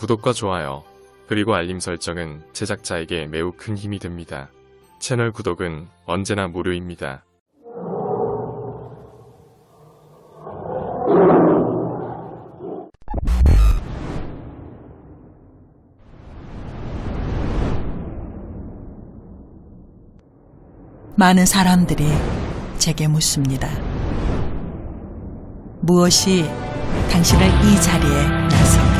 구독과 좋아요, 그리고 알림 설정은 제작자에게 매우 큰 힘이 됩니다. 채널 구독은 언제나 무료입니다. 많은 사람들이 제게 묻습니다. 무엇이 당신을 이 자리에 나서게?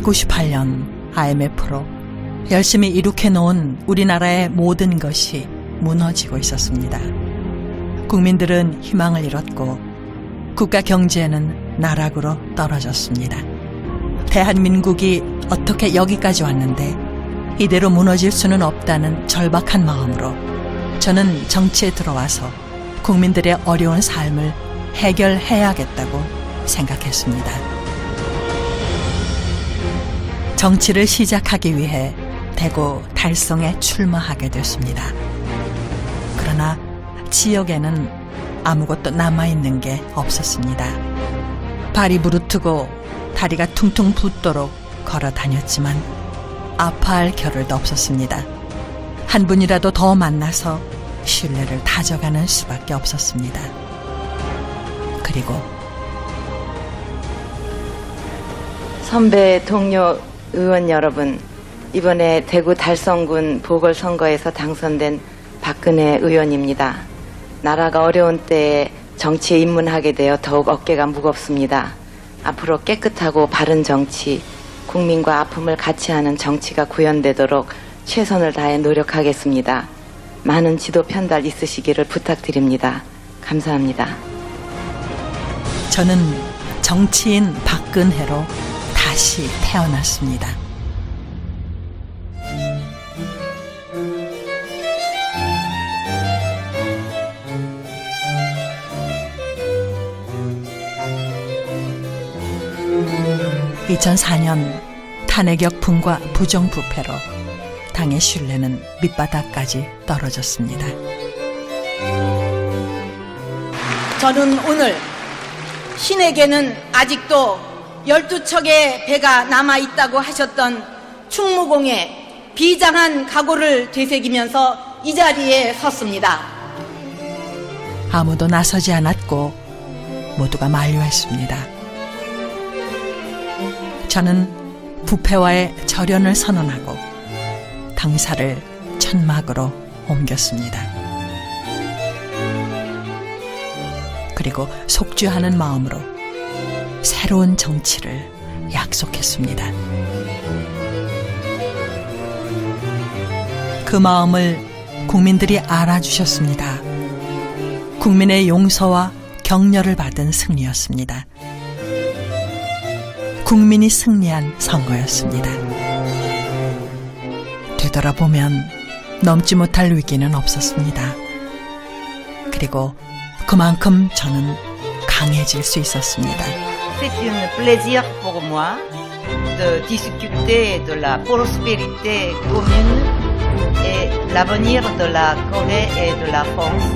(1998년) IMF로 열심히 이룩해놓은 우리나라의 모든 것이 무너지고 있었습니다. 국민들은 희망을 잃었고 국가 경제는 나락으로 떨어졌습니다. 대한민국이 어떻게 여기까지 왔는데 이대로 무너질 수는 없다는 절박한 마음으로 저는 정치에 들어와서 국민들의 어려운 삶을 해결해야겠다고 생각했습니다. 정치를 시작하기 위해 대구 달성에 출마하게 됐습니다. 그러나 지역에는 아무것도 남아있는 게 없었습니다. 발이 부르트고 다리가 퉁퉁 붓도록 걸어 다녔지만 아파할 겨를도 없었습니다. 한 분이라도 더 만나서 신뢰를 다져가는 수밖에 없었습니다. 그리고 선배, 동료, 의원 여러분, 이번에 대구 달성군 보궐선거에서 당선된 박근혜 의원입니다. 나라가 어려운 때에 정치에 입문하게 되어 더욱 어깨가 무겁습니다. 앞으로 깨끗하고 바른 정치, 국민과 아픔을 같이 하는 정치가 구현되도록 최선을 다해 노력하겠습니다. 많은 지도 편달 있으시기를 부탁드립니다. 감사합니다. 저는 정치인 박근혜로 다시 태어났습니다. (2004년) 탄핵 역풍과 부정부패로 당의 신뢰는 밑바닥까지 떨어졌습니다. 저는 오늘 신에게는 아직도 12척의 배가 남아있다고 하셨던 충무공의 비장한 각오를 되새기면서 이 자리에 섰습니다. 아무도 나서지 않았고 모두가 만류했습니다. 저는 부패와의 절연을 선언하고 당사를 천막으로 옮겼습니다. 그리고 속죄하는 마음으로 새로운 정치를 약속했습니다. 그 마음을 국민들이 알아주셨습니다. 국민의 용서와 격려를 받은 승리였습니다. 국민이 승리한 선거였습니다. 되돌아보면 넘지 못할 위기는 없었습니다. 그리고 그만큼 저는 강해질 수 있었습니다. C'est un plaisir pour moi de discuter de la prospérité commune et l'avenir de la Corée et de la France.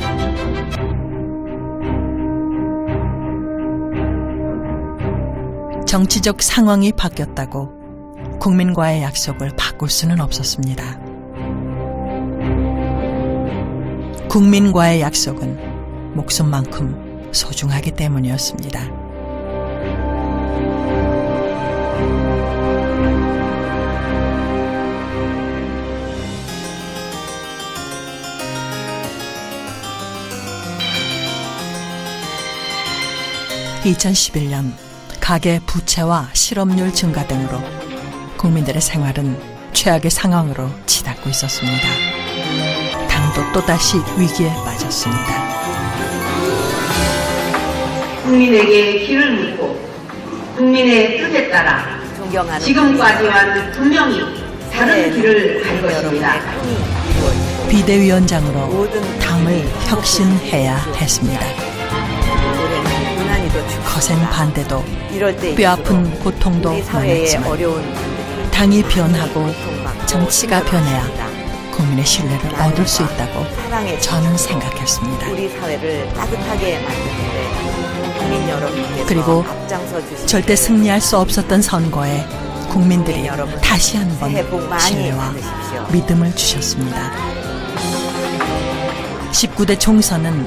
정치적 상황이 바뀌었다고 국민과의 약속을 바꿀 수는 없었습니다. 국민과의 약속은 목숨만큼 소중하기 때문이었습니다. (2011년) 가계 부채와 실업률 증가 등으로 국민들의 생활은 최악의 상황으로 치닫고 있었습니다. 당도 또다시 위기에 빠졌습니다. 국민에게 길을 묻고 국민의 뜻에 따라 지금까지와는 분명히 다른 길을 갈 것입니다. 비대위원장으로 당을 혁신해야 했습니다. 거센 반대도 뼈아픈 고통도 많았지만 당이 변하고 정치가 변해야 국민의 신뢰를 얻을 수 있다고 저는 생각했습니다. 우리 사회를 따뜻하게 만드는데 국민 여러분께서 그리고 앞장서 주시기를 절대 승리할 수 없었던 선거에 국민들이 다시 한번 새해 복 많이 신뢰와 받으십시오. 믿음을 주셨습니다. 19대 총선은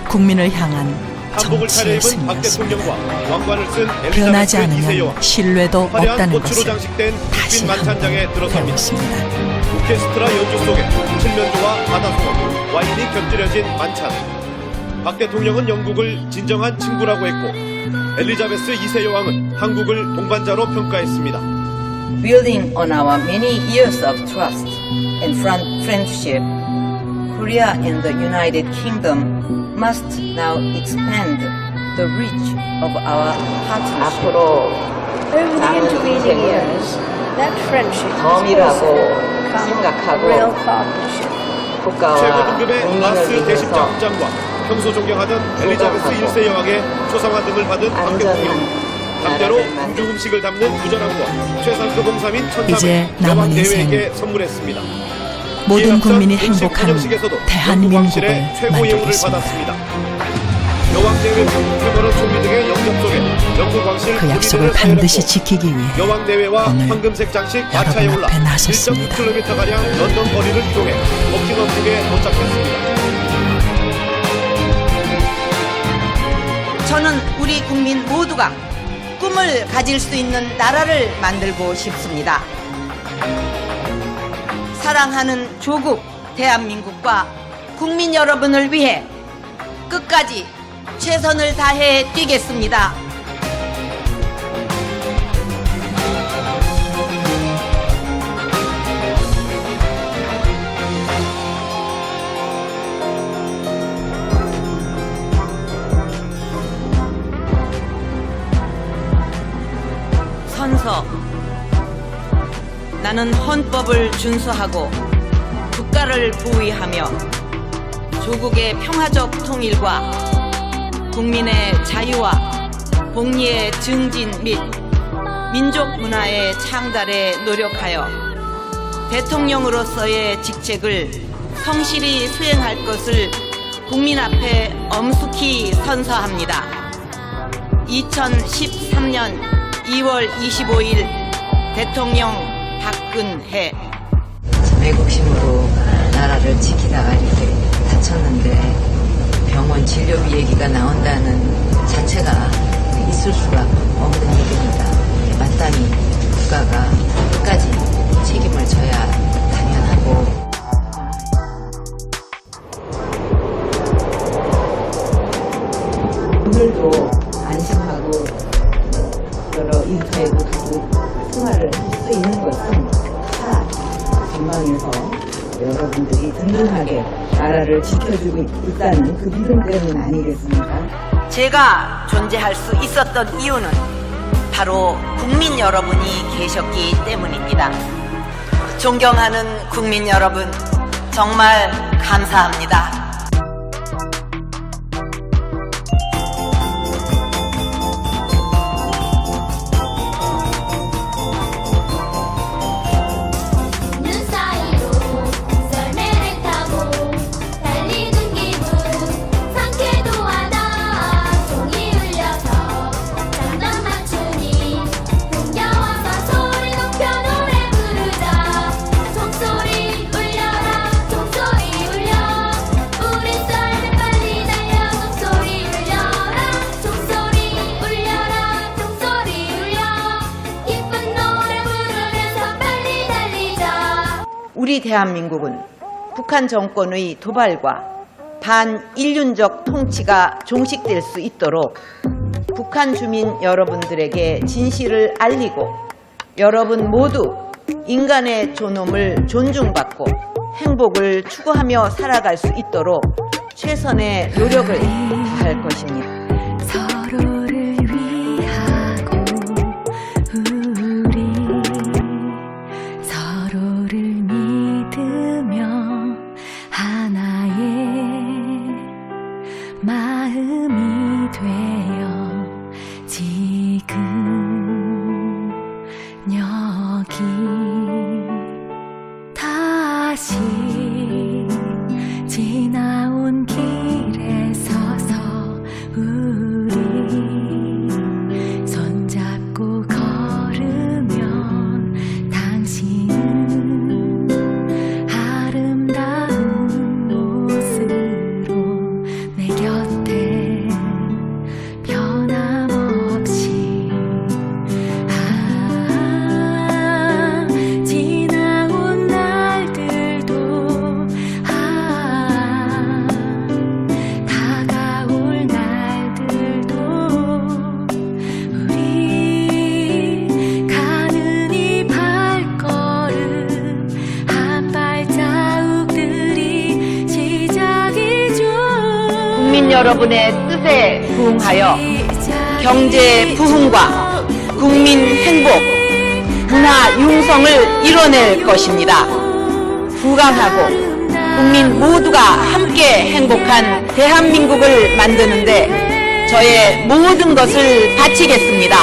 국민을 향한 한복을 정치의 차려입은 박 승리였습니다. 대통령과 왕관을 쓴 변하지 엘리자베스 2세 않으면 여왕, 신뢰도 화려한 없다는 꽃으로 것을 장식된 다시 국빈 한번 만찬장에 들어섭니다. 배웠습니다. 오케스트라 연주 속에 칠면조와 바다소음, 와인이 곁들여진 만찬. 박 대통령은 영국을 진정한 친구라고 했고 엘리자베스 2세 여왕은 한국을 동반자로 평가했습니다. Building on our many years of trust and friendship, Korea and the United Kingdom must now expand the reach of our partnership. 앞으로 Over the 남은 intervening 인생을 years, that friendship has 덤이라고 also become a 생각하고 real partnership. 국가와 최고 등급의 국민을 마스 위해서 대십장장과 평소 존경하던 엘리자베스 1세 여왕의 초상화 등을 받은 박 대통령. 당대로 공주 음식을 담는 구전함과 최상급 홍삼인 이제 천삼을 남은 여왕 인생 대회에게 선물했습니다. 모든 국민이 이에 앞선 행복한 음식 대한민국을 영국왕실의 최고 예우를 만들겠습니다. 받았습니다. 여왕대회 표본은 총리 등의 영접 속에 영국왕실 그 약속을 무기들을 반드시 사용했고 지키기 위해 여왕대회와 오늘 황금색 장식 마차에 여러분 올라 앞에 나섰습니다. 1.9km가량 런던 거리를 이동해 버킹엄宮에 도착했습니다. 저는 우리 국민 모두가 꿈을 가질 수 있는 나라를 만들고 싶습니다. 사랑하는 조국 대한민국과 국민 여러분을 위해 끝까지 최선을 다해 뛰겠습니다. 선서. 나는 헌법을 준수하고 국가를 보위하며 조국의 평화적 통일과 국민의 자유와 복리의 증진 및 민족 문화의 창달에 노력하여 대통령으로서의 직책을 성실히 수행할 것을 국민 앞에 엄숙히 선서합니다. 2013년 2월 25일 대통령 박근혜. 애국심으로 나라를 지키다가 이렇게 다쳤는데 병원 진료비 얘기가 나온다는 자체가 있을 수가 없는 일입니다. 마땅히 국가가 끝까지 책임을 져야 당연하고. 오늘도 안심하고 여러 일터에도 가고 생활을 할 수 있는 것은 다 전방에서 여러분들이 든든하게 나라를 지켜주고 있다는 그 믿음 때문 아니겠습니까? 제가 존재할 수 있었던 이유는 바로 국민 여러분이 계셨기 때문입니다. 존경하는 국민 여러분, 정말 감사합니다. 우리 대한민국은 북한 정권의 도발과 반인륜적 통치가 종식될 수 있도록 북한 주민 여러분들에게 진실을 알리고 여러분 모두 인간의 존엄을 존중받고 행복을 추구하며 살아갈 수 있도록 최선의 노력을 다할 것입니다. 서로를 위하고 우리 서로를 믿으며 하나의 마음이 되어 지금 여기 다시 지나온 길에 서서 우리 손잡고 걸으면 당신은 아름다운 모습으로 내 곁에 변함없이 지나온 날들도 다가올 날들도 우리 가는 이 발걸음 한 발자국들이 시작이죠. 국민 여러분의 뜻에 부응하여 경제 부흥과 국민 행복, 문화 융성을 이뤄낼 것입니다. 부강하고 국민 모두가 함께 행복한 대한민국을 만드는데 저의 모든 것을 바치겠습니다.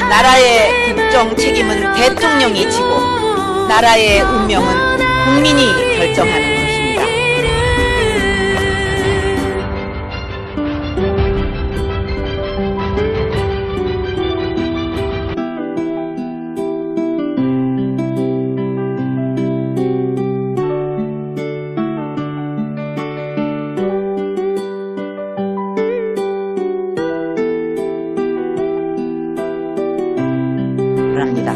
나라의 국정 책임은 대통령이 지고 나라의 운명은 국민이 결정하는 것입니다. 합니다.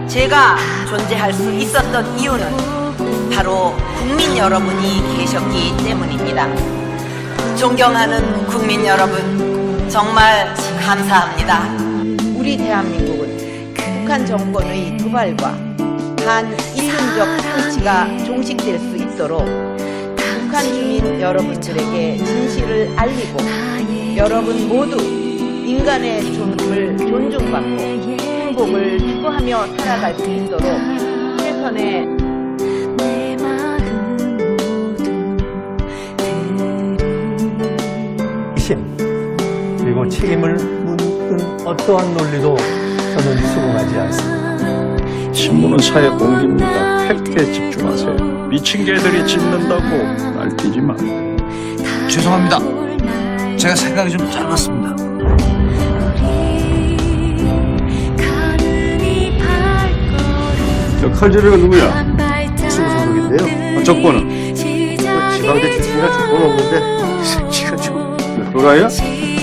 제가 존재할 수 있었던 이유는 바로 국민 여러분이 계셨기 때문입니다. 존경하는 국민 여러분, 정말 감사합니다. 우리 대한민국은 북한 정권의 도발과 반인륜적 통치가 종식될 수 있도록 북한 주민 여러분들에게 진실을 알리고 여러분 모두 인간의 존엄을 존중받고 행복을 추구하며 살아갈 수 있도록 최선의 내 마음 모두 핵심 그리고 책임을 묻는 어떠한 논리도 저는 수긍하지 않습니다. 신문은 사회 공기입니다. 팩트에 집중하세요. 미친 개들이 짖는다고 날뛰지 마. 죄송합니다. 제가 생각이 좀 짧았습니다. 저 칼질이가 누구야? 수구 소속인데요. 적번은? 지방대 출신이라 적번 없는데 새끼가 좀 도라이야?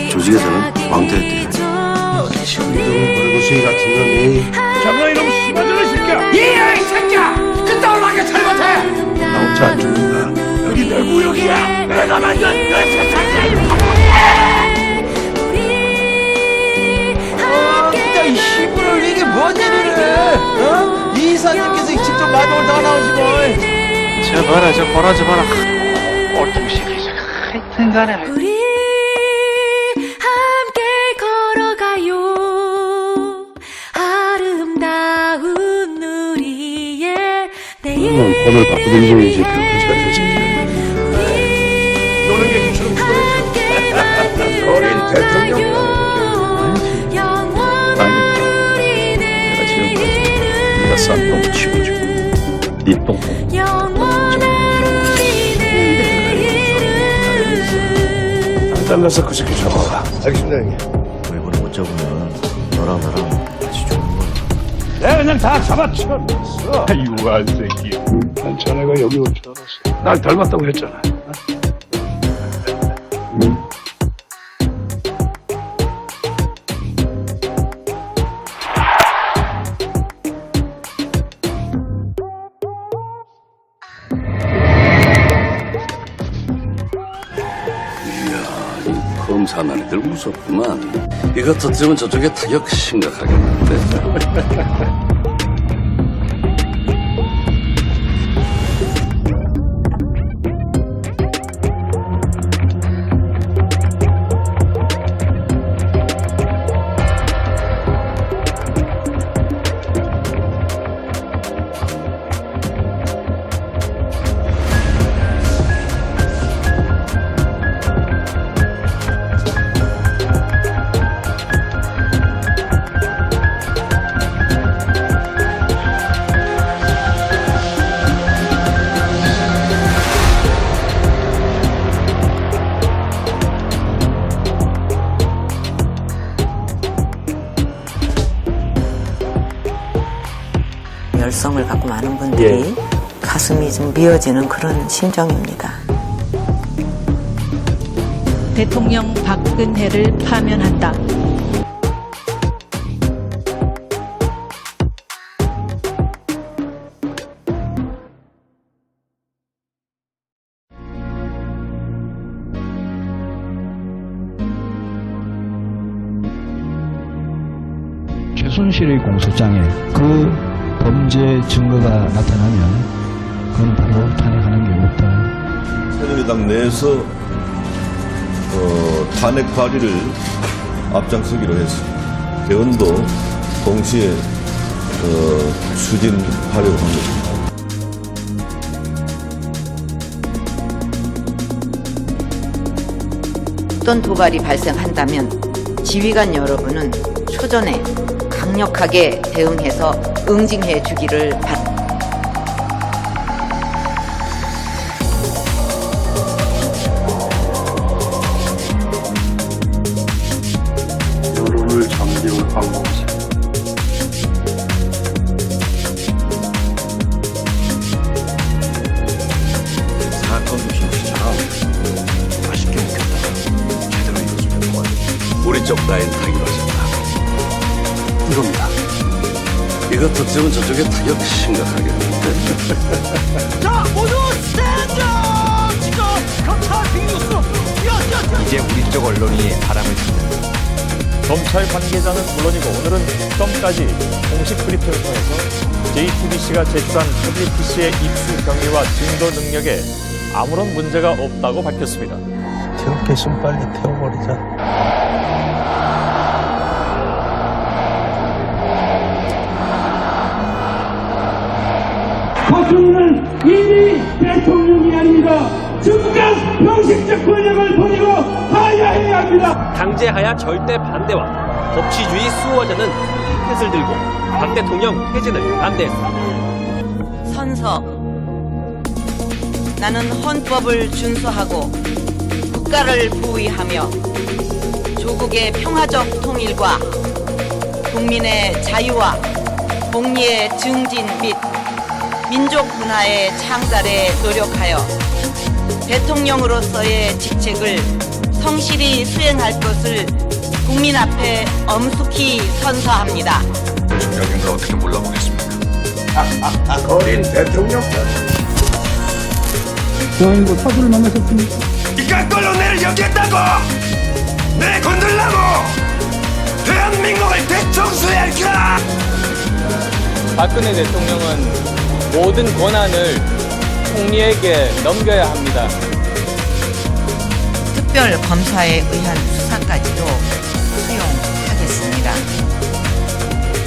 조직에서는 왕태였대요. 우리도 벌거숭이 같은 놈이 장난 이놈 씨발들을 새끼야! 이야 이 새끼야! 그때 올라가게 잘못해! 나 혼자 안 죽는다. 여기 내 구역이야! 내가 만든 그 세상이야! 진짜 이 시부를 이게 뭔 일이래? 어? 이 이사님께서 직접 마동을 다 나오시고. 제발아 저 벌하지 마라. 꼴통 새끼 하여튼 간에 우리 함께 걸어가요. 아름다운 우리의 내일. 오늘 바쁘던 중이지 병신가 되지. 노는 게 기처럼 죽어야지. 어린 대통령. 내가 지금까지 네가 싼 똥 치워주고 네 똥 안 잘라서 그 새끼 잡아와. 알겠습니다 형님. 이번에 못 잡으면 너랑 나랑 같이 죽는 거야. 내가 그냥 다 잡아치웠어. 이거 무한 새끼. 난 자네가 여기 올 줄 알았어. 날 닮았다고 했잖아. 검사하는 애들 무섭구만. 이거 터뜨리면 저쪽에 타격 심각하겠는데. 열성을 갖고 많은 분들이 가슴이 좀 미어지는 그런 심정입니다. 대통령 박근혜를 파면한다. 최순실의 공소장에 그 범죄 증거가 나타나면 그건 바로 탄핵하는 게 없다. 새누리당 내에서 탄핵 발의를 앞장서기로 했습니다. 대원도 동시에 추진하려고 한 것입니다. 어떤 도발이 발생한다면 지휘관 여러분은 초전에 강력하게 대응해서 응징해 주기를 바랍니다. 여론을 잠재울 방법이지. 사건 김치처럼 맛있게 먹겠다. 제대로 이루어지면 좋아요. 우리 쪽 라인 타기로 하셨다. 이겁니다. 이거 터뜨리면 저쪽에 타격 심각하겠는데. 자, 모두 스탠드! 지금 검찰 빅뉴스 뛰어! 이제 우리 쪽 언론이 바람을 잡는다. 검찰 관계자는 물론이고 오늘은 특검까지 공식 브리핑을 통해서 JTBC가 제출한 터비 PC의 입수 경위와 증거 능력에 아무런 문제가 없다고 밝혔습니다. 태울 게 있으면 빨리 태워버리자. 박근혜는 이미 대통령이 아닙니다. 즉각 형식적 권력을 버리고 하야해야 합니다. 강제하야 절대 반대와 법치주의 수호자는 피켓을 들고 박 대통령 퇴진을 반대했습니다. 선서. 나는 헌법을 준수하고 국가를 보위하며 조국의 평화적 통일과 국민의 자유와 공리의 증진 및 민족 문화의 창달에 노력하여 대통령으로서의 직책을 성실히 수행할 것을 국민 앞에 엄숙히 선서합니다. 중요한 걸 어떻게 몰라보겠습니까? 어린 대통령. 고아인고 사수를 만나셨습니까? 이깟 걸로 내를 여겼다고! 내 건들라고! 대한민국을 대청소해야 할까! 박근혜 대통령은 모든 권한을 총리에게 넘겨야 합니다. 특별 검사에 의한 수사까지도 수용하겠습니다.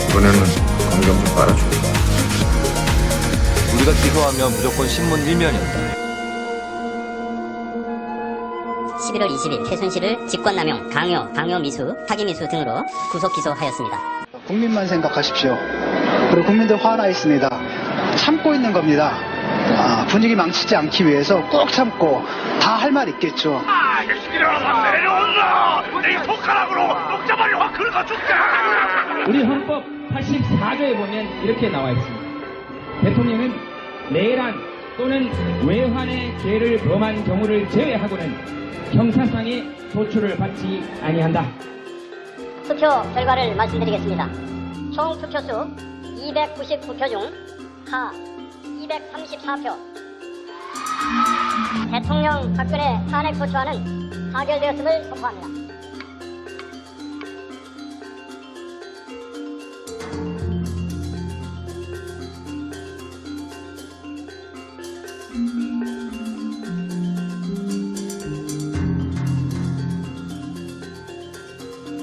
이번에는 검경 좀 빨아줘. 우리가 기소하면 무조건 신문 1면이었다. 11월 20일 최순실을 직권남용, 강요미수, 사기미수 등으로 구속 기소하였습니다. 국민만 생각하십시오. 그리고 국민들 화나 있습니다. 참고 있는 겁니다. 분위기 망치지 않기 위해서 꼭 참고 다 할 말 있겠죠. 이 시기라서 내려온다! 내 손가락으로 녹자발이 확 긁어줄게! 우리 헌법 84조에 보면 이렇게 나와 있습니다. 대통령은 내란 또는 외환의 죄를 범한 경우를 제외하고는 형사상의 소추를 받지 아니한다. 투표 결과를 말씀드리겠습니다. 총 투표수 299표 중 하 234표. 대통령 박근혜 탄핵 소추안은 타결되었음을 선포합니다.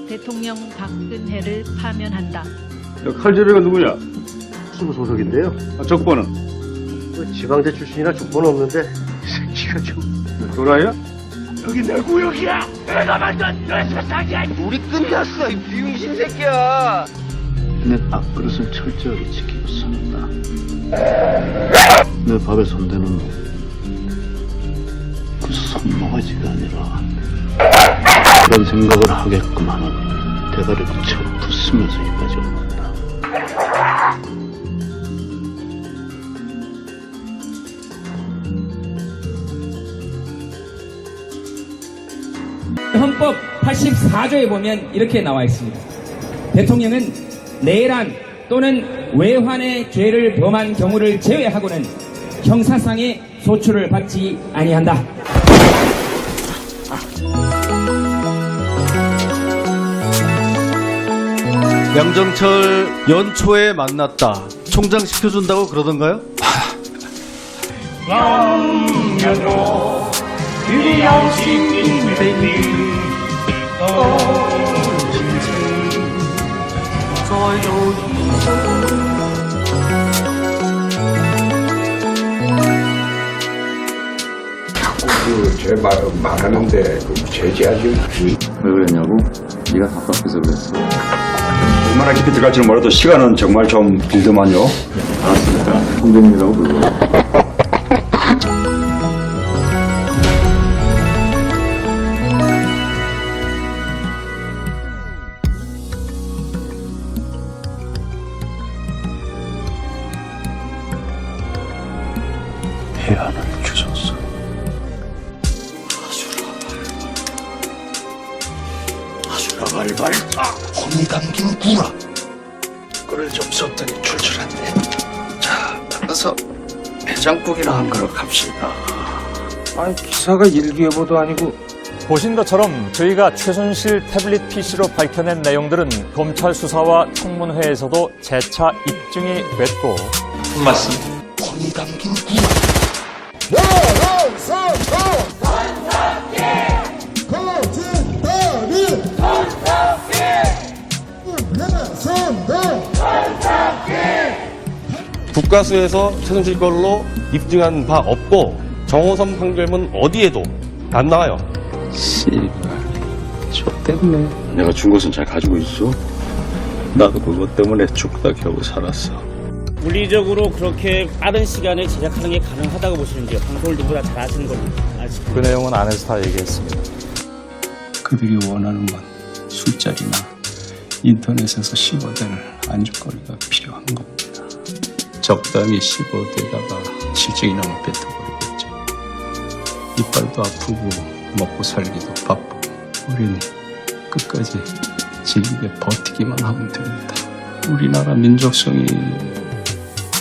대통령 박근혜를 파면한다. 칼제비가 누구냐? 수구 소속인데요. 적번은? 지방대 출신이라 족보는 없는데 이 새끼가 좀 도라이야? 여기 내 구역이야. 내가 만든 내 세상이야. 우리 끝났어, 이 비용신 새끼야. 내 밥그릇을 철저하게 지키고 산다. 내 밥에 손대는 놈. 그 손모가지가 아니라 그런 생각을 하게끔 하는 대가리를 쳐 부수면서 여기까지 온다. 헌법 84조에 보면 이렇게 나와 있습니다. 대통령은 내란 또는 외환의 죄를 범한 경우를 제외하고는 형사상의 소추를 받지 아니한다. 양정철 연초에 만났다. 총장 시켜준다고 그러던가요? 남녀노 유리양식인 베이비 제 말하는데 제지하지. 왜 그랬냐고? 네가 답답해서 그랬어. 얼마나 깊이 들어갈지는 몰라도 시간은 정말 좀 길더만요. 알았습니다. 선배님이라고 불러. 해안을 주셨어. 아수라발발 혼이 담긴 구라. 꿀을 좀 썼더니 출출한데. 자, 나가서 해장국이나 한 그릇 갑시다. 아니, 기사가 일기예보도 아니고. 보신 것처럼 저희가 최순실 태블릿 PC로 밝혀낸 내용들은 검찰 수사와 청문회에서도 재차 입증이 됐고. 말씀. 혼이 담긴 구라. 국가수에서 최순실 걸로 입증한 바 없고 정호성 판결문 어디에도 안 나와요. 씨발, 저 때문에. 내가 준 것은 잘 가지고 있어. 나도 그것 때문에 죽다 겨우 살았어. 물리적으로 그렇게 빠른 시간에 제작하는 게 가능하다고 보시는지요? 방송을 누구나 잘 아시는 걸로 아시죠? 그 내용은 안에서 다 얘기했습니다. 그들이 원하는 건 술자리나 인터넷에서 씹어댈 안주거리가 필요한 겁니다. 적당히 씹어대다가 실증이나마 뱉어버리겠죠. 이빨도 아프고 먹고 살기도 바쁘고 우린 끝까지 질리게 버티기만 하면 됩니다. 우리나라 민족성이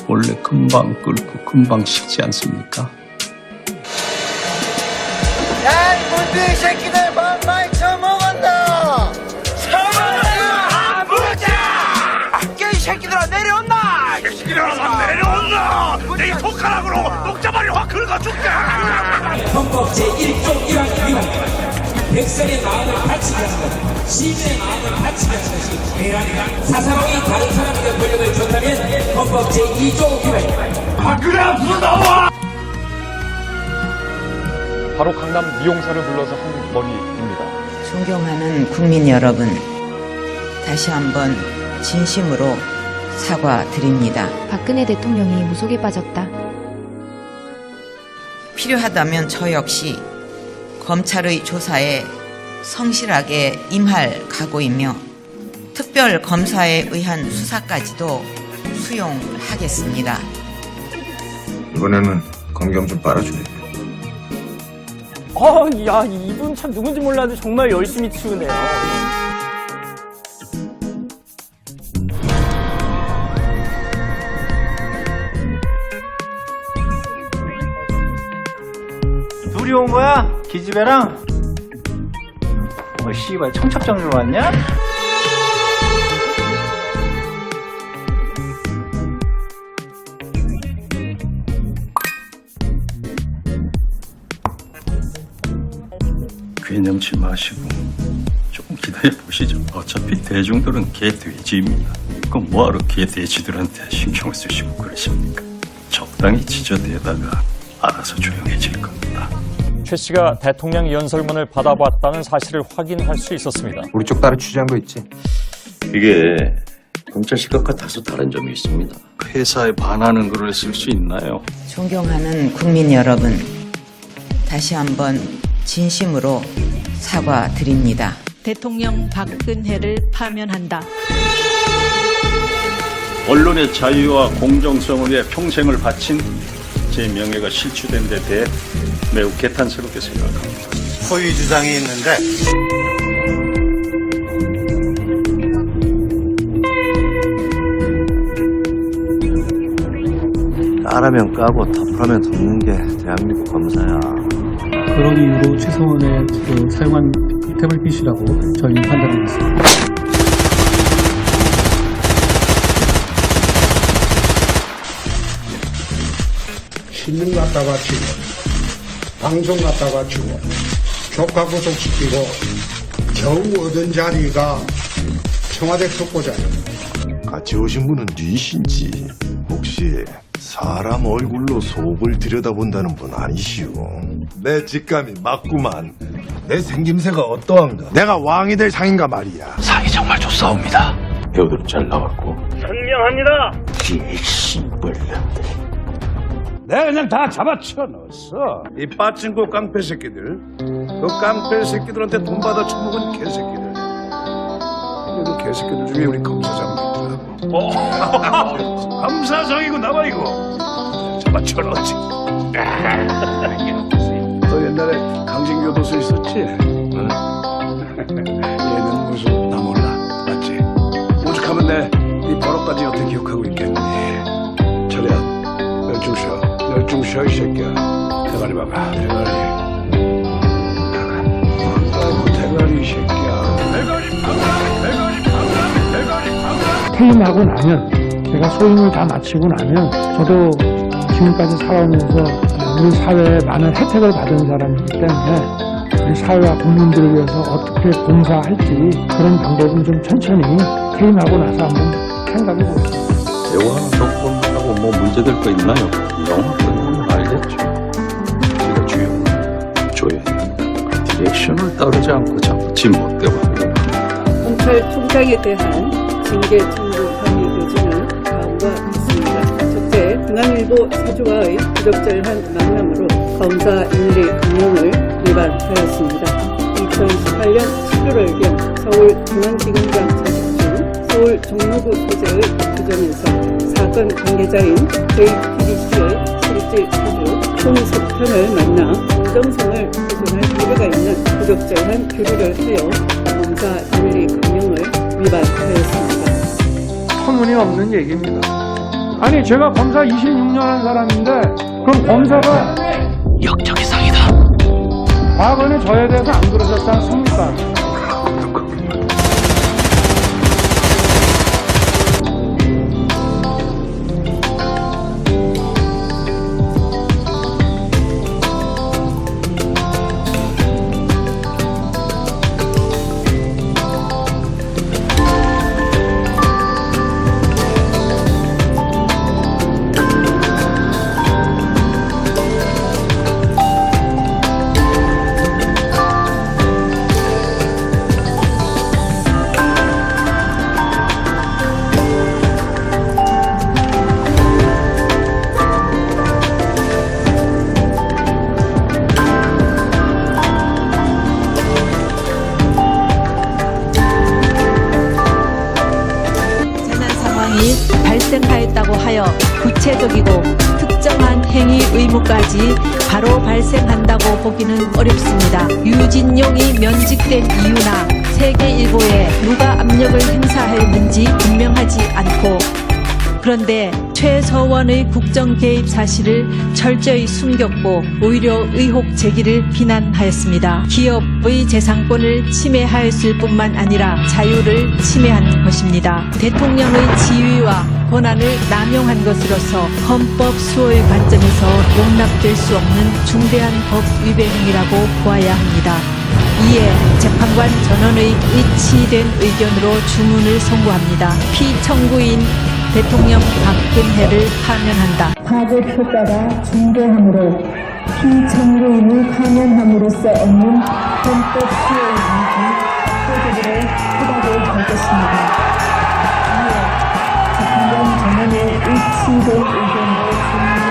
원래 금방 끓고 금방 식지 않습니까? 야, 이 문제 새끼들 밥 많이 처먹었나? 사랑아, 보자! 이 새끼들아 내려온나? 이 새끼들아 내려온나? 내 손가락으로 녹자마리 확 긁어 줄게. 헌법 제1조 1항 위반. 백성의 마음을 바치게 하는 것, 시민의 마음을 바치게 하는 것이 내란이다. 사사로이 다른 사람들의 권력을 줬다면 헌법 제2조 위반이다. 아, 그래 앞으로 나와! 바로 강남 미용사를 불러서 한 머리입니다. 존경하는 국민 여러분, 다시 한번 진심으로 사과드립니다. 박근혜 대통령이 무속에 빠졌다. 필요하다면 저 역시 검찰의 조사에 성실하게 임할 각오이며 특별 검사에 의한 수사까지도 수용하겠습니다. 이번에는 검경 좀 빨아줘야 돼. 야, 이분 참 누군지 몰라도 정말 열심히 치우네요. 둘이 온 거야? 기집애랑? 씨발 청첩장으로 왔냐? 괴념치 마시고 조금 기다려 보시죠. 어차피 대중들은 개돼지입니다. 그럼 뭐하러 개돼지들한테 신경을 쓰시고 그러십니까? 적당히 지저대다가 알아서 조용해질 겁니다. 최 씨가 대통령 연설문을 받아봤다는 사실을 확인할 수 있었습니다. 우리 쪽 따로 취재한 거 있지? 이게 검찰 시각과 다소 다른 점이 있습니다. 회사에 반하는 글을 쓸 수 있나요? 존경하는 국민 여러분, 다시 한번 진심으로 사과드립니다. 대통령 박근혜를 파면한다. 언론의 자유와 공정성을 위해 평생을 바친 제 명예가 실추된 데 대해 매우 개탄스럽게 생각합니다. 허위 주장이 있는데 까라면 까고 덮으면 덮는 게 대한민국 검사야. 그런 이유로 최성원의 사용한 태블릿 PC라고 저희는 판단하고 있습니다. 신문 갖다가 치고 방송 갖다가 치고 조카 구속시키고 겨우 얻은 자리가 청와대 특보자예요. 같이 오신 분은 뉘신지 혹시 사람 얼굴로 속을 들여다본다는 분 아니시오? 내 직감이 맞구만. 내 생김새가 어떠한가? 내가 왕이 될 상인가 말이야. 상이 정말 좋사옵니다. 배우들 잘 나왔고 현명합니다. 씨발년들. 내가 그냥 다 잡아쳐 넣었어. 이 빠친코 깡패 새끼들, 그 깡패 새끼들한테 돈 받아 처먹은 개새끼들. 그 개새끼들 중에 우리 검사장도 있더라고. 검사장이고 나발이고 잡아쳐 넣었지. 너 옛날에 강진교도소 있었지? 응? 얘는 무슨 나 몰라, 맞지? 오죽하면 내 버럭까지 여태 기억하고 있겠니? 철야, 열중 쉬어. 열중 쉬어, 이 새끼야. 대가리 봐봐, 대가리. 아이고, 대가리, 이 새끼야. 대가리 봐봐, 대가리 봐봐, 대가리 봐봐. 퇴임하고 나면, 제가 소임을 다 마치고 나면, 저도 지금까지 살아오면서 우리 사회에 많은 혜택을 받은 사람이기 때문에 우리 사회와 국민들을 위해서 어떻게 봉사할지 그런 방법은 좀 천천히 퇴임하고 나서 한번 생각해 보겠습니다. 대화하는 조건하고 뭐 문제될 거 있나요? 영화는 알겠죠. 우리가 주요 줘야 됩니다. 디렉션을 따르지 않고 자꾸 진못대고 하려고 합니다. 검찰총장에 대한 징계 청구 혐의 요지는 다음과 같습니다. 첫째, 중앙일보 사주와의 부적절한 만남으로 검사 윤리 강령을 위반하였습니다. 2018년 11월경 서울중앙지검장 재직 중 서울 종로구 소재의 규정에서 사건 관계자인 JTBC의 실질 사주 홍석현을 만나 공정성을 훼손할 우려가 있는 부적절한 교류를 하여 검사 윤리 강령을 위반하였습니다. 터무니없는 얘기입니다. 아니 제가 검사 26년 한 사람인데 그럼 검사가 역적이상이다. 과거에 저에 대해서 안 그러셨지 않습니까? 행위 의무까지 바로 발생한다고 보기는 어렵습니다. 유진용이 면직된 이유나 세계일보에 누가 압력을 행사했는지 분명하지 않고, 그런데 최서원의 국정 개입 사실을 철저히 숨겼고 오히려 의혹 제기를 비난하였습니다. 기업의 재산권을 침해하였을 뿐만 아니라 자유를 침해한 것입니다. 대통령의 지위와 권한을 남용한 것으로서 헌법 수호의 관점에서 용납될 수 없는 중대한 법 위배 행위라고 보아야 합니다. 이에 재판관 전원의 일치된 의견으로 주문을 선고합니다. 피청구인 대통령 박근혜를 파면한다. 파급 효과가 중대하므로 피청구인을 파면함으로써 얻는 헌법 수호의 의지, 법적으로 허가를 할 것입니다. 이에 재판관 전원의 일치된 의견으로 주문을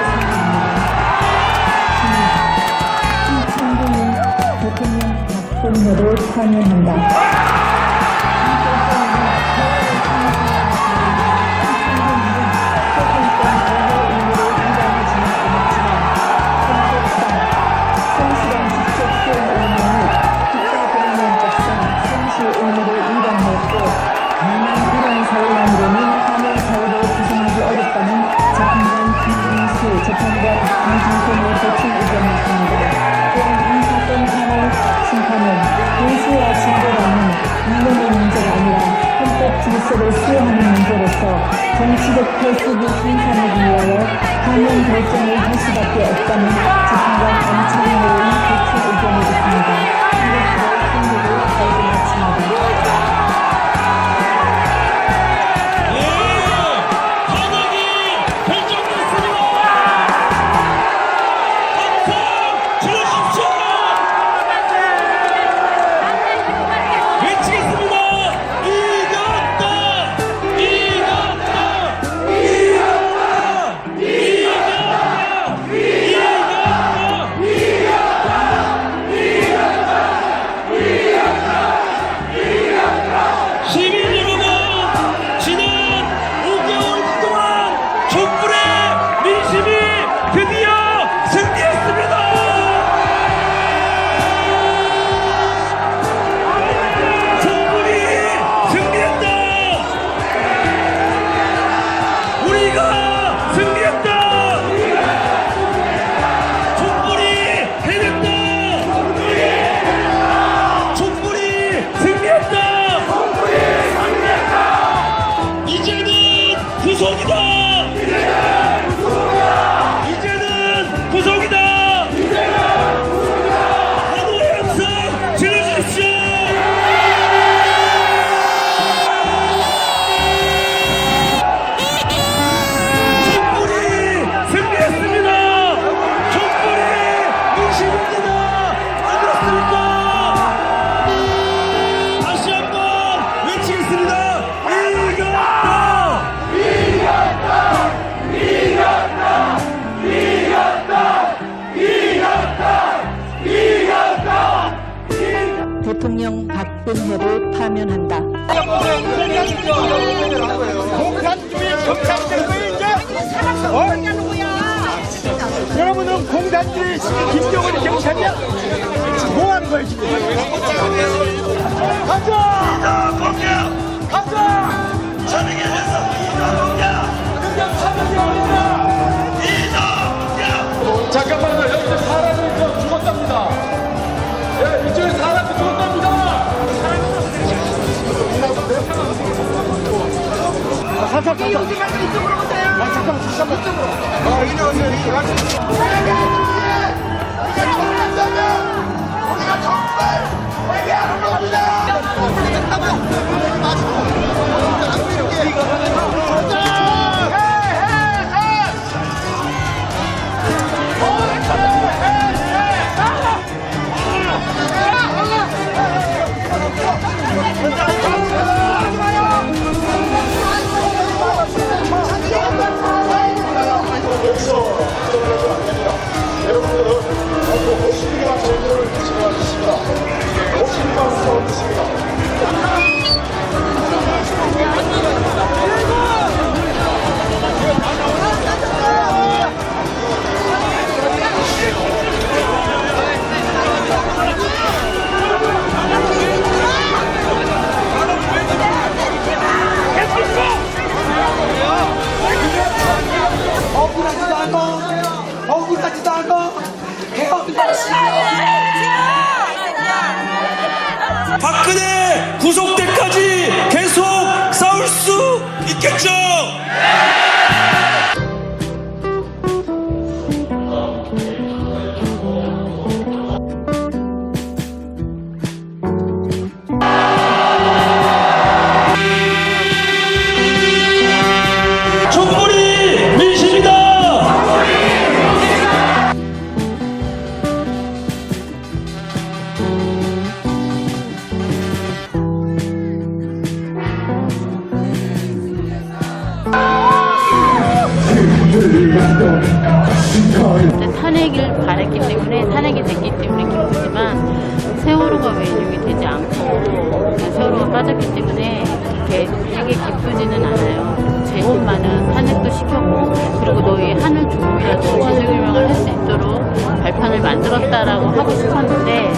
선고합니다. 피청구인 대통령 박근혜를 파면한다. 질서를 수호하는 문제로서 정치적 결속을 생산하기 위하여 파면 결정을 할 수밖에 없다는 재판관 안창호의 교체 의견을 듣습니다. 이것으로 선고를 거듭 마칩니다. 대통령 박근혜를 파면한다. 공산주의 정착된 거야 이제. 여러분은 공산주의 김정은이 경찰이야? 뭐 하는 거야 지금? 가자! 가자! 전행에서 그냥 사는게 아니라 잠깐만요. 여기 사람이 죽었답니다. 예, 이쪽에 사람이 죽었답니다. 잠깐. 이쪽으로 오세요. 잠깐만. 이리 오세요. 우리가 정말 우리가 정말 회개하는 겁니다. 같지도 않고 박근혜 구속 때까지 계속 싸울 수 있겠죠. 촛불이 민심이다. 탄핵을 바랬기 때문에 탄핵이 됐기 때문에 기쁘지만 세월호가 왜 인용이 되지 않고 세월호가 빠졌기 때문에 이렇게 되게 기쁘지는 않아요. 제목만은 탄핵도 시켰고 그리고 너희 하늘 조금이라도 진실규명을 할 수 있도록 발판을 만들었다라고 하고 싶었는데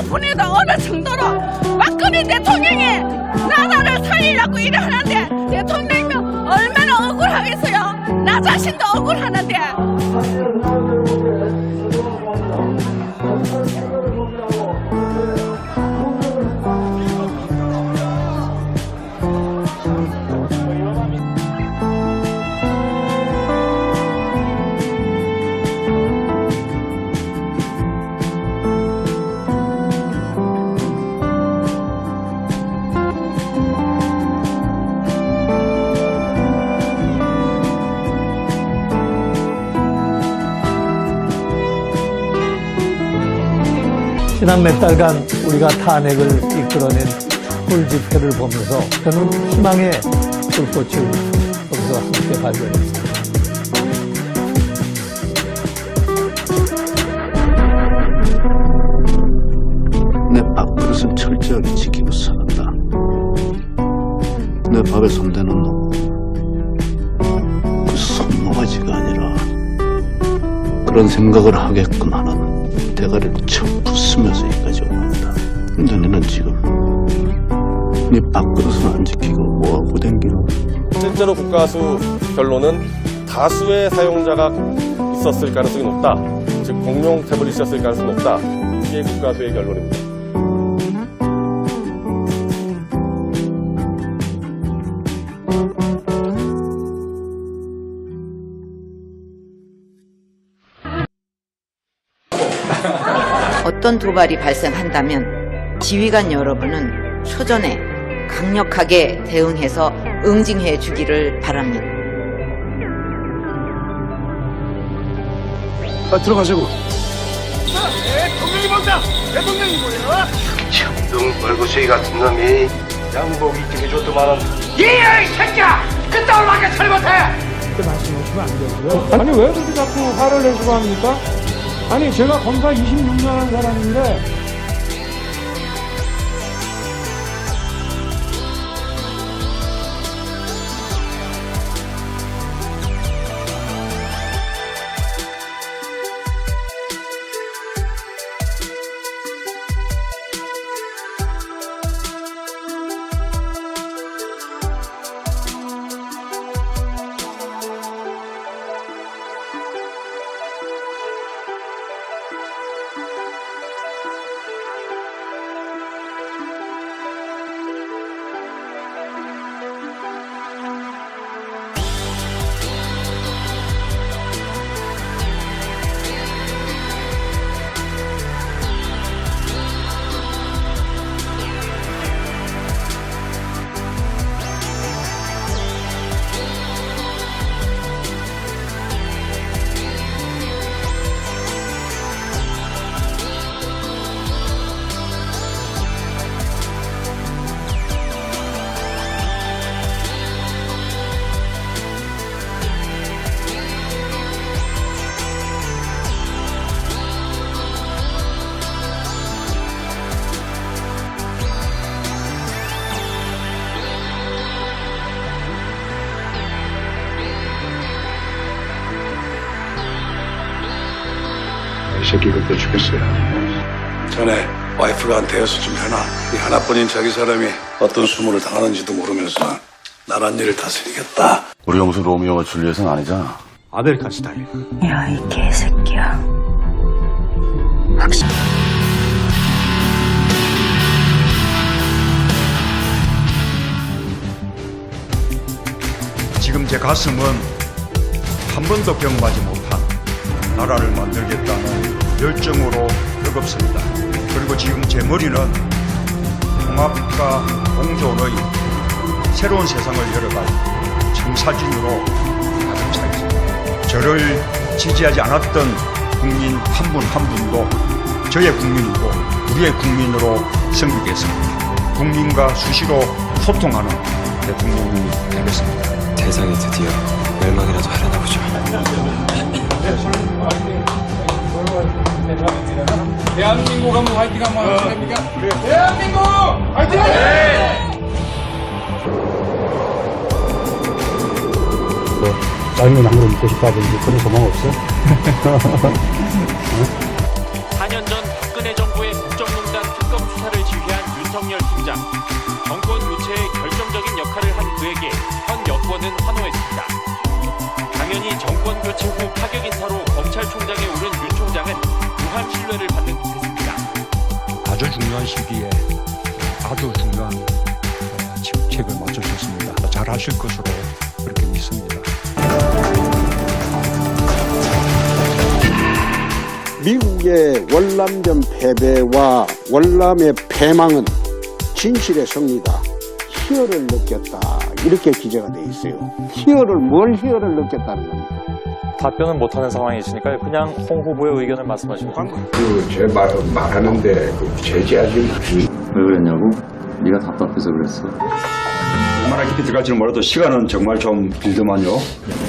보내다 어느 정도로 박근혜 대통령이 나라를 살리려고 일을 하는데 대통령이면 얼마나 억울하겠어요. 나 자신도 억울하는데. 지난 몇 달간 우리가 탄핵을 이끌어낸 꿀 집회를 보면서 저는 희망의 불꽃을 거기서 함께 발견했습니다. 내 밥그릇은 철저하게 지키고 살았다. 내 밥에 손대는 놈, 그 손모가지가 아니라 그런 생각을 하게끔 하는 대가리를 척 부수면서 여기까지 옵니다. 근데 너는 지금 네 밥그릇은 안 지키고 뭐하고 댕기노? 실제로 국가수 결론은 다수의 사용자가 있었을 가능성이 높다. 즉 공용 태블릿이었을 가능성이 높다. 이게 국가수의 결론입니다. 어떤 도발이 발생한다면 지휘관 여러분은 초전에 강력하게 대응해서 응징해 주기를 바랍니다. 들어가자고. 대통령이 뭔다. 대통령이 뭐야? 천둥 벌구덩이 같은 놈이 양복 입게 해줬더만은 이야 이 새끼야! 그따위로 하게 잘못해! 그렇게 말씀하시면 안 되고요. 아니 왜 그렇게 자꾸 화를 내시고 합니까? 아니 제가 검사 26년 한 사람인데 새끼 그때 죽였어요. 전에 와이프가 대여섯 좀 해놔. 이 하나뿐인 자기 사람이 어떤 수모를 당하는지도 모르면서 나란 일을 다스리겠다. 우리가 무슨 로미오와 줄리엣은 아니잖아. 아메리칸 스타일. 야, 이 개새끼야. 확실히. 지금 제 가슴은 한 번도 경험하지 못한 나라를 만들겠다는 열정으로 뜨겁습니다. 그리고 지금 제 머리는 통합과 공존의 새로운 세상을 열어갈 청사진으로 가득 차 있습니다. 저를 지지하지 않았던 국민 한 분 한 분도 저의 국민이고 우리의 국민으로 섬기겠습니다. 국민과 수시로 소통하는 대통령이 되겠습니다. 세상이 드디어 멸망이라도 하려나 보죠. 대한민국 한번 화이팅 한번 하면 됩니까? 대한민국 화이팅! 짜장면 한 그릇 먹고 싶다든지 그런 소망 없어? 4년 전 박근혜 정부의 국정농단 특검 수사를 지휘한 윤석열 팀장. 정권 교체에 결정적인 역할을 한 그에게 현 여권은 환호했습니다. 당연히 정권 교체 후 파격 인사로 검찰총장에 오른 윤 총장은 무한 신뢰를 받는 듯했습니다. 아주 중요한 시기에 아주 중요한 직책을 맡으셨습니다. 잘하실 것으로 그렇게 믿습니다. 미국의 월남전 패배와 월남의 패망은 진실의 승리다. 희열을 느꼈다. 이렇게 기재가 돼 있어요. 뭘 희열을 느꼈다는 겁니까? 답변은 못하는 상황이시니까요. 그냥 홍 후보의 의견을 말씀하시면 됩니다. 제 말하는데 제지하지 마시. 왜 그랬냐고? 네가 답답해서 그랬어. 얼마나 깊이 들어갈지는 몰라도 시간은 정말 좀 길더만요.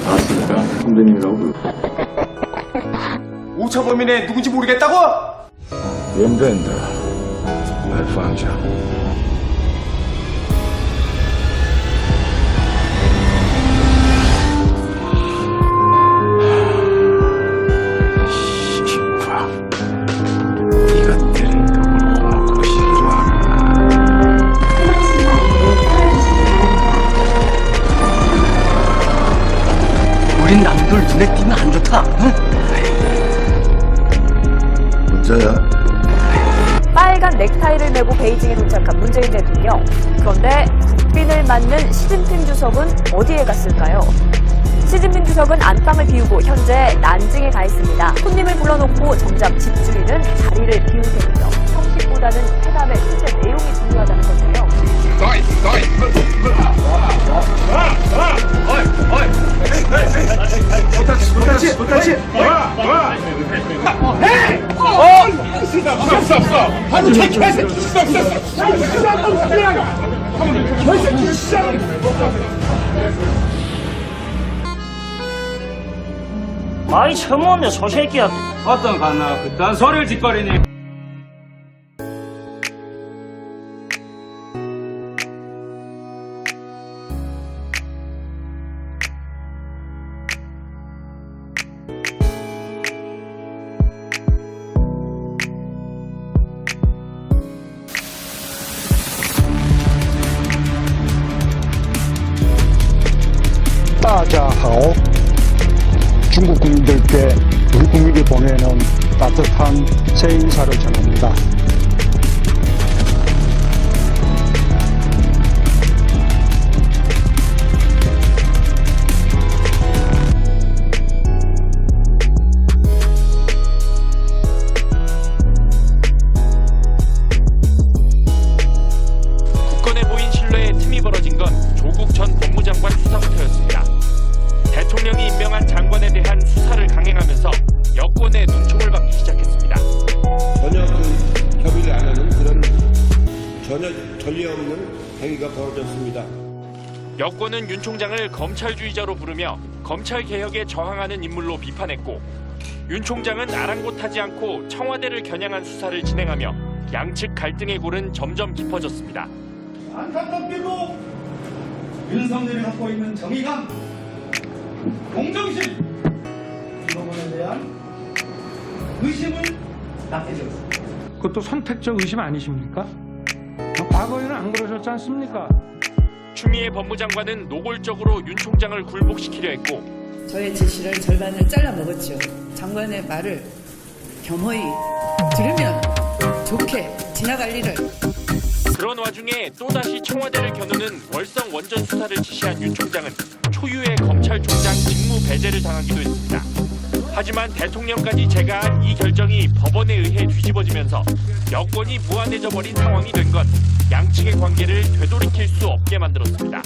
알았으니까 선배님이라고 불러. 오차 범인의 누군지 모르겠다고? 연변다. 말 방장. 우린 남들 눈에 띄면 안 좋다. 응? 문제야? 빨간 넥타이를 메고 베이징에 도착한 문재인 대통령. 그런데 국빈을 맞는 시진핑 주석은 어디에 갔을까요? 시진핑 주석은 안방을 비우고 현재 난징에 가 있습니다. 손님을 불러놓고 정작 집주인은 자리를 비운 셈이죠. 형식보다는 회담의 실제 내용이 중요하다는 건데요. 아이 처먹었네 소새끼야. 어떤 가나 그딴 소리를 짓거리니. 따자하오. 중국 국민들께 우리 국민이 보내는 따뜻한 새 인사를 전합니다. 국권에 보인 신뢰에 틈이 벌어진 건 조국 전 법무장관 수사부터였습니다. 대통령이 임명한 장관에 대한 수사를 강행하면서 여권의 눈총을 받기 시작했습니다. 전혀 협의를 안 하는 그런 전혀 전례 없는 행위가 벌어졌습니다. 여권은 윤 총장을 검찰주의자로 부르며 검찰 개혁에 저항하는 인물로 비판했고, 윤 총장은 아랑곳하지 않고 청와대를 겨냥한 수사를 진행하며 양측 갈등의 골은 점점 깊어졌습니다. 안타깝게도 윤석열이 갖고 있는 정의감, 공정심, 이 부분에 대한 의심을 낳게 되었습니다. 그것도 선택적 의심 아니십니까? 과거에는 안 그러셨지 않습니까? 추미애 법무장관은 노골적으로 윤 총장을 굴복시키려 했고 저의 지시를 절반을 잘라 먹었죠. 장관의 말을 겸허히 들으면 좋게 지나갈 일을. 그런 와중에 또다시 청와대를 겨누는 월성 원전 수사를 지시한 윤 총장은 초유의 검찰총장 직무 배제를 당하기도 했습니다. 하지만 대통령까지 제가한 이 결정이 법원에 의해 뒤집어지면서 여권이 무한해져 버린 상황이 된 것, 양측의 관계를 되돌이킬 수 없게 만들었습니다.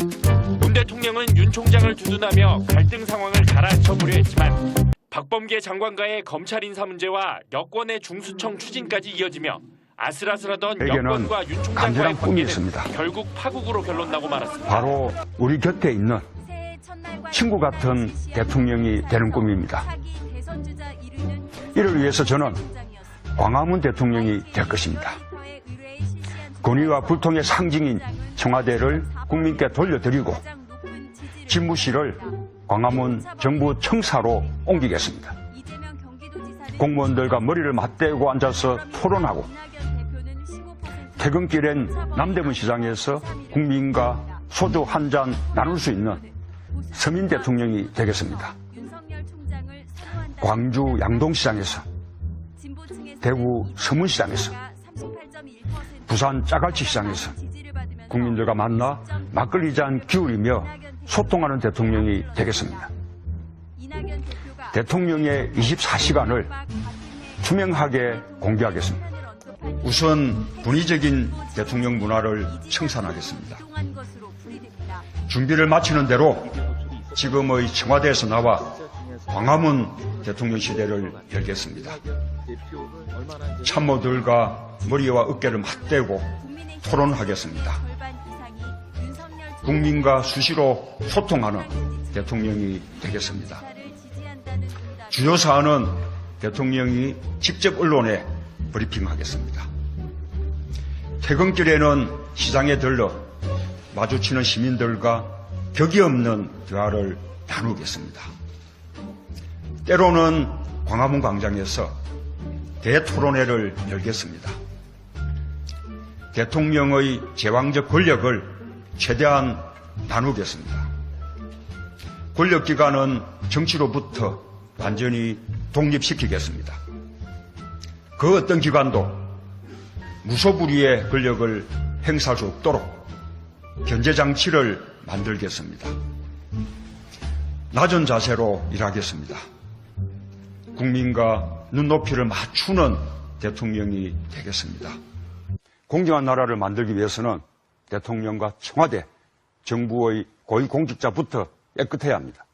문 대통령은 윤 총장을 두둔하며 갈등 상황을 가라앉혀보려 했지만 박범계 장관과의 검찰 인사 문제와 여권의 중수청 추진까지 이어지며 아슬아슬하던 여권과 윤 총장과의 관계는 결국 파국으로 결론나고 말았습니다. 바로 우리 곁에 있는 친구 같은 대통령이 되는 꿈입니다. 이를 위해서 저는 광화문 대통령이 될 것입니다. 권위와 불통의 상징인 청와대를 국민께 돌려드리고 집무실을 광화문 정부 청사로 옮기겠습니다. 공무원들과 머리를 맞대고 앉아서 토론하고 퇴근길엔 남대문 시장에서 국민과 소주 한 잔 나눌 수 있는 서민 대통령이 되겠습니다. 광주 양동시장에서, 대구 서문시장에서, 부산 짜갈치 시장에서 국민들과 만나 막걸리 잔 기울이며 소통하는 대통령이 되겠습니다. 대통령의 24시간을 투명하게 공개하겠습니다. 우선 분위적인 대통령 문화를 청산하겠습니다. 준비를 마치는 대로 지금의 청와대에서 나와 광화문 대통령 시대를 열겠습니다. 참모들과 머리와 어깨를 맞대고 토론하겠습니다. 국민과 수시로 소통하는 대통령이 되겠습니다. 주요 사안은 대통령이 직접 언론에 브리핑하겠습니다. 퇴근길에는 시장에 들러 마주치는 시민들과 격이 없는 대화를 나누겠습니다. 때로는 광화문 광장에서 대토론회를 열겠습니다. 대통령의 제왕적 권력을 최대한 나누겠습니다. 권력기관은 정치로부터 완전히 독립시키겠습니다. 그 어떤 기관도 무소불위의 권력을 행사할 수 없도록 견제장치를 만들겠습니다. 낮은 자세로 일하겠습니다. 국민과 눈높이를 맞추는 대통령이 되겠습니다. 공정한 나라를 만들기 위해서는 대통령과 청와대, 정부의 고위공직자부터 깨끗해야 합니다.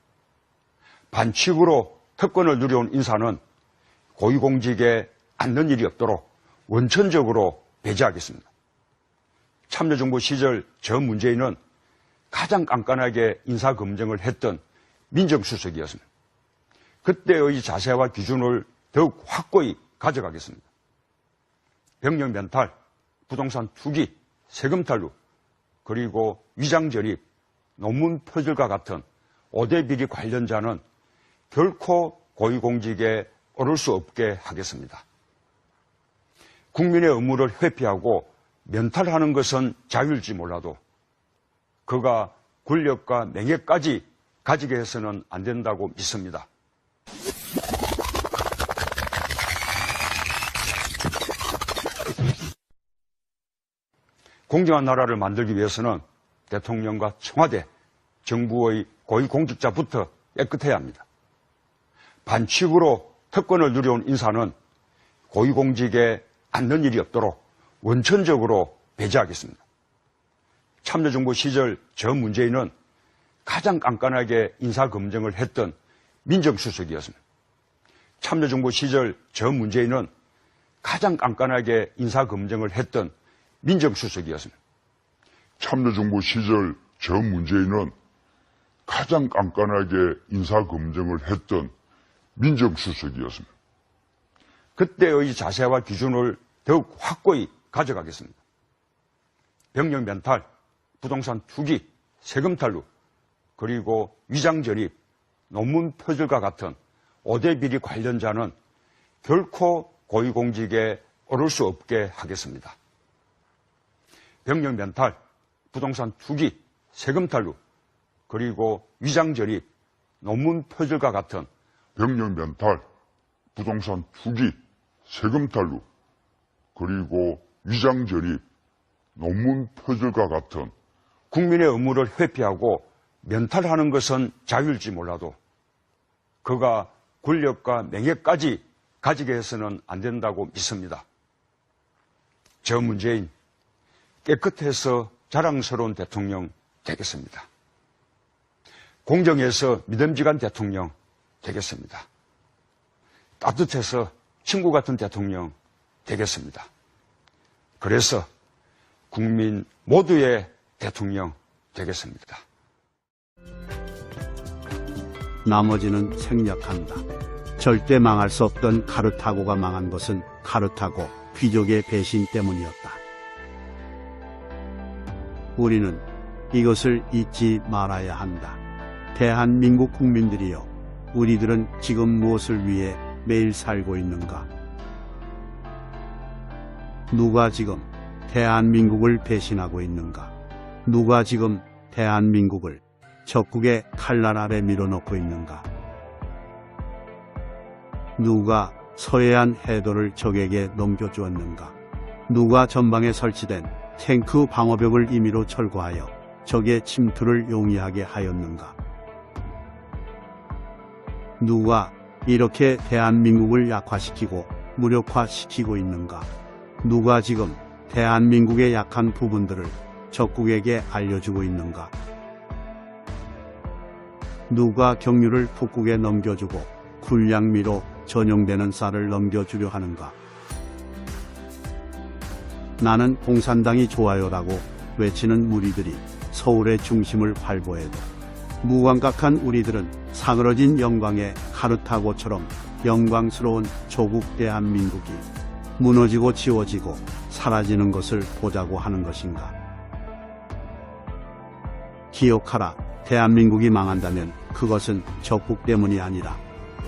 반칙으로 특권을 누려온 인사는 고위공직에 앉는 일이 없도록 원천적으로 배제하겠습니다. 참여정부 시절 저 문재인은 가장 깐깐하게 인사검증을 했던 민정수석이었습니다. 그때의 자세와 기준을 더욱 확고히 가져가겠습니다. 병력 멘탈, 부동산 투기, 세금 탈루, 그리고 위장 전입, 논문 표절과 같은 5대 비리 관련자는 결코 고위공직에 오를 수 없게 하겠습니다. 국민의 의무를 회피하고 면탈하는 것은 자유일지 몰라도 그가 권력과 명예까지 가지게 해서는 안 된다고 믿습니다. 공정한 나라를 만들기 위해서는 대통령과 청와대, 정부의 고위공직자부터 깨끗해야 합니다. 반칙으로 특권을 누려온 인사는 고위공직에 앉는 일이 없도록 원천적으로 배제하겠습니다. 참여정부 시절 저 문재인은 가장 깐깐하게 인사검증을 했던 민정수석이었습니다. 참여정부 시절 저 문재인은 가장 깐깐하게 인사검증을 했던 민정수석이었습니다. 참여정부 시절 저 문재인은 가장 깐깐하게 인사검증을 했던 민정수석이었습니다. 그때의 자세와 기준을 더욱 확고히 가져가겠습니다. 병력 멘탈, 부동산 투기, 세금 탈루, 그리고 위장 전입, 논문 표절과 같은 5대 비리 관련자는 결코 고위공직에 오를 수 없게 하겠습니다. 병력 면탈, 부동산 투기, 세금 탈루, 그리고 위장 절입, 논문 표절과 같은 병력 면탈, 부동산 투기, 세금 탈루, 그리고 위장 절입, 논문 표절과 같은 국민의 의무를 회피하고 면탈하는 것은 자유일지 몰라도 그가 권력과 명예까지 가지게 해서는 안 된다고 믿습니다. 저 문재인 깨끗해서 자랑스러운 대통령 되겠습니다. 공정해서 믿음직한 대통령 되겠습니다. 따뜻해서 친구 같은 대통령 되겠습니다. 그래서 국민 모두의 대통령 되겠습니다. 나머지는 생략한다. 절대 망할 수 없던 카르타고가 망한 것은 카르타고 귀족의 배신 때문이었다. 우리는 이것을 잊지 말아야 한다. 대한민국 국민들이여, 우리들은 지금 무엇을 위해 매일 살고 있는가? 누가 지금 대한민국을 배신하고 있는가? 누가 지금 대한민국을 적국의 칼날 아래 밀어넣고 있는가? 누가 서해안 해도를 적에게 넘겨주었는가? 누가 전방에 설치된 탱크 방어벽을 임의로 철거하여 적의 침투를 용이하게 하였는가? 누가 이렇게 대한민국을 약화시키고 무력화시키고 있는가? 누가 지금 대한민국의 약한 부분들을 적국에게 알려주고 있는가? 누가 경유를 북국에 넘겨주고 군량미로 전용되는 쌀을 넘겨주려 하는가? 나는 공산당이 좋아요라고 외치는 무리들이 서울의 중심을 활보해도 무감각한 우리들은 사그러진 영광의 카르타고처럼 영광스러운 조국 대한민국이 무너지고 지워지고 사라지는 것을 보자고 하는 것인가? 기억하라. 대한민국이 망한다면 그것은 적국 때문이 아니라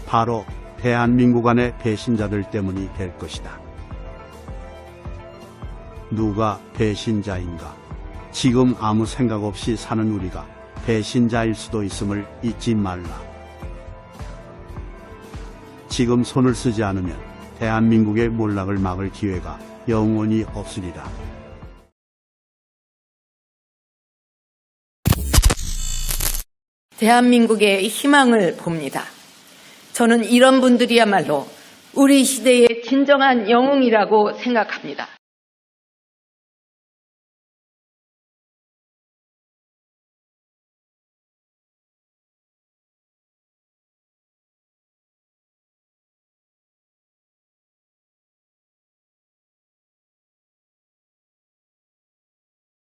바로 대한민국 안의 배신자들 때문이 될 것이다. 누가 배신자인가? 지금 아무 생각 없이 사는 우리가 배신자일 수도 있음을 잊지 말라. 지금 손을 쓰지 않으면 대한민국의 몰락을 막을 기회가 영원히 없으리라. 대한민국의 희망을 봅니다. 저는 이런 분들이야말로 우리 시대의 진정한 영웅이라고 생각합니다.